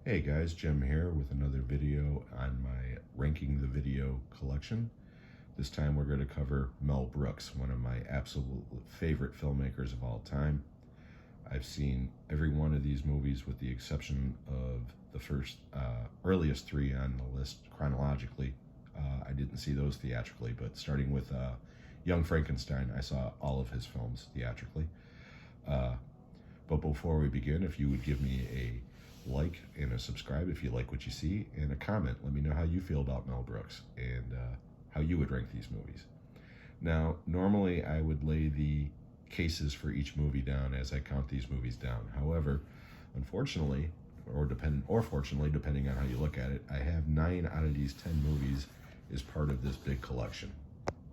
Hey guys, Jim here with another video on my ranking the video collection. This time we're going to cover Mel Brooks, one of my absolute favorite filmmakers of all time. I've seen every one of these movies with the exception of the earliest three on the list chronologically. I didn't see those theatrically, but starting with Young Frankenstein, I saw all of his films theatrically. But before we begin, if you would give me a like and a subscribe if you like what you see, and a comment. Let me know how you feel about Mel Brooks and how you would rank these movies. Now, normally I would lay the cases for each movie down as I count these movies down. However, unfortunately, or fortunately, depending on how you look at it, I have 9 out of these 10 movies as part of this big collection.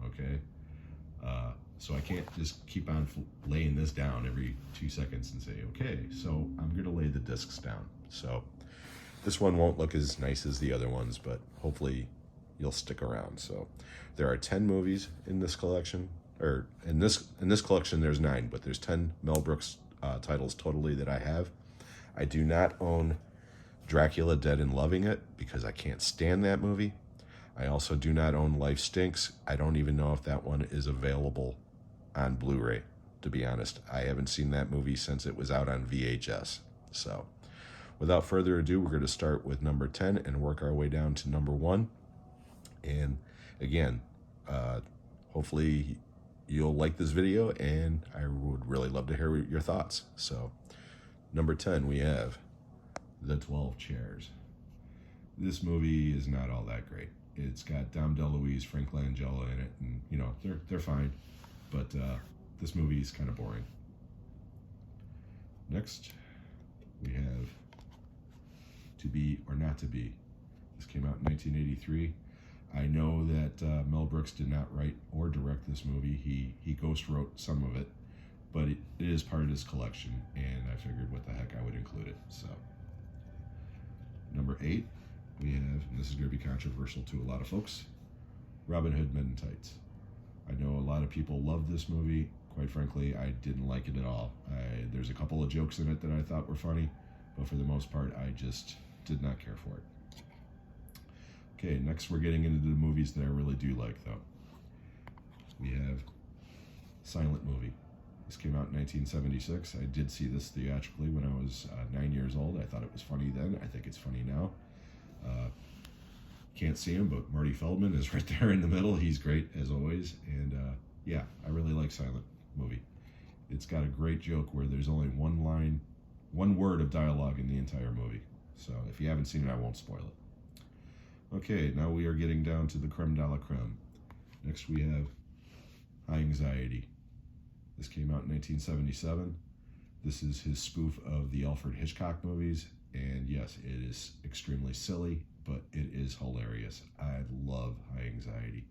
Okay? So I can't just keep on laying this down every 2 seconds and say, okay, so I'm going to lay the discs down. So this one won't look as nice as the other ones, but hopefully you'll stick around. So there are 10 movies in this collection, or in this collection there's 9, but there's 10 Mel Brooks titles totally that I have. I do not own Dracula Dead and Loving It because I can't stand that movie. I also do not own Life Stinks. I don't even know if that one is available on Blu-ray, to be honest. I haven't seen that movie since it was out on VHS. So without further ado, we're going to start with number 10 and work our way down to number 1. And again, hopefully you'll like this video, and I would really love to hear your thoughts. So number 10, we have The 12 Chairs. This movie is not all that great. It's got Dom DeLuise, Frank Langella in it, and you know, they're fine, but this movie is kind of boring. Next, we have To Be or Not to Be. This came out in 1983. I know that Mel Brooks did not write or direct this movie. He ghost wrote some of it, but it is part of his collection, and I figured what the heck, I would include it. So number 8, we have, and this is going to be controversial to a lot of folks, Robin Hood Men in Tights. I know a lot of people love this movie. Quite frankly, I didn't like it at all. There's a couple of jokes in it that I thought were funny, but for the most part, I just did not care for it. Okay, next we're getting into the movies that I really do like, though. We have Silent Movie. This came out in 1976. I did see this theatrically when I was 9 years old. I thought it was funny then. I think it's funny now. Can't see him, but Marty Feldman is right there in the middle. He's great, as always. And yeah, I really like Silent Movie. It's got a great joke where there's only one word of dialogue in the entire movie. So if you haven't seen it, I won't spoil it. Okay, now we are getting down to the creme de la creme. Next we have High Anxiety. This came out in 1977. This is his spoof of the Alfred Hitchcock movies. And yes, it is extremely silly, but it is hilarious. I love High Anxiety.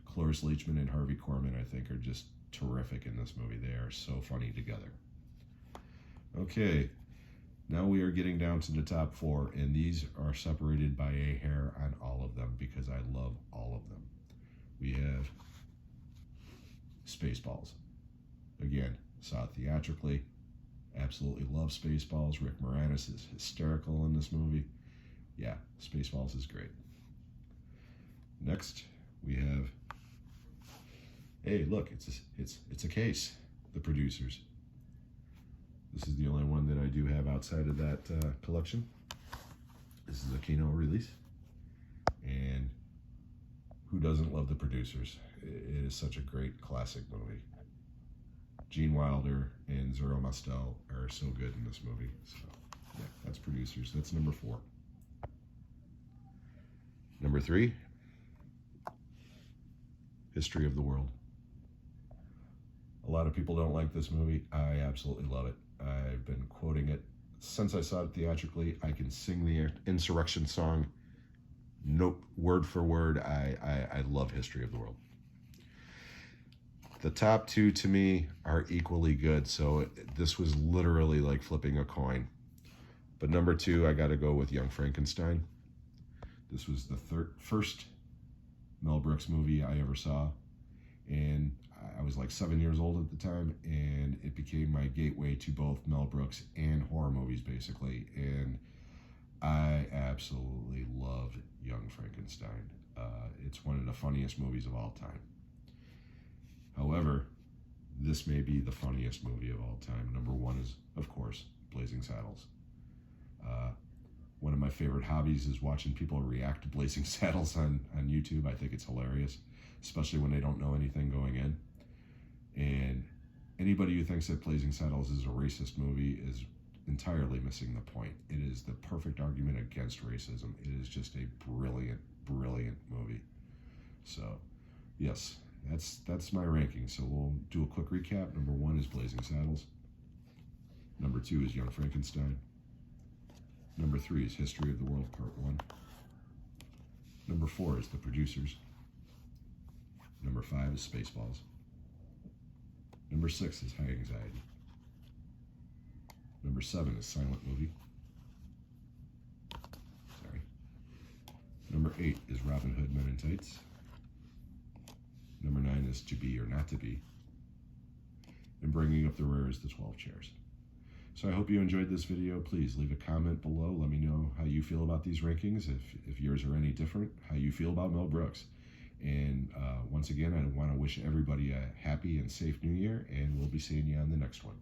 Cloris Leachman and Harvey Korman, I think, are just terrific in this movie. They are so funny together. Okay, now we are getting down to the top 4, and these are separated by a hair on all of them because I love all of them. We have Spaceballs. Again, saw it theatrically. Absolutely love Spaceballs. Rick Moranis is hysterical in this movie. Yeah, Spaceballs is great. Next, we have, hey, look, it's a case. The Producers. This is the only one that I do have outside of that collection. This is a Kino release, and who doesn't love The Producers? It is such a great classic movie. Gene Wilder and Zero Mostel are so good in this movie. So yeah, that's Producers. That's number 4. Number 3, History of the World. A lot of people don't like this movie. I absolutely love it. I've been quoting it since I saw it theatrically. I can sing the Insurrection song, nope, word for word. I love History of the World. The top 2 to me are equally good, so this was literally like flipping a coin. But number 2, I got to go with Young Frankenstein. This was the first Mel Brooks movie I ever saw, and I was like 7 years old at the time, and it became my gateway to both Mel Brooks and horror movies, basically. And I absolutely love Young Frankenstein. It's one of the funniest movies of all time. However, this may be the funniest movie of all time. Number one is, of course, Blazing Saddles. One of my favorite hobbies is watching people react to Blazing Saddles on YouTube. I think it's hilarious, especially when they don't know anything going in. And anybody who thinks that Blazing Saddles is a racist movie is entirely missing the point. It is the perfect argument against racism. It is just a brilliant, brilliant movie. So, yes, that's my ranking. So we'll do a quick recap. Number one is Blazing Saddles. Number two is Young Frankenstein. Number three is History of the World Part 1. Number four is The Producers. Number five is Spaceballs. Number six is High Anxiety. Number seven is Silent Movie. Sorry. Number eight is Robin Hood Men in Tights. Number nine is To Be or Not to Be. And bringing up the rear is The 12 Chairs. So I hope you enjoyed this video. Please leave a comment below. Let me know how you feel about these rankings, if yours are any different, how you feel about Mel Brooks. And once again, I want to wish everybody a happy and safe new year, and we'll be seeing you on the next one.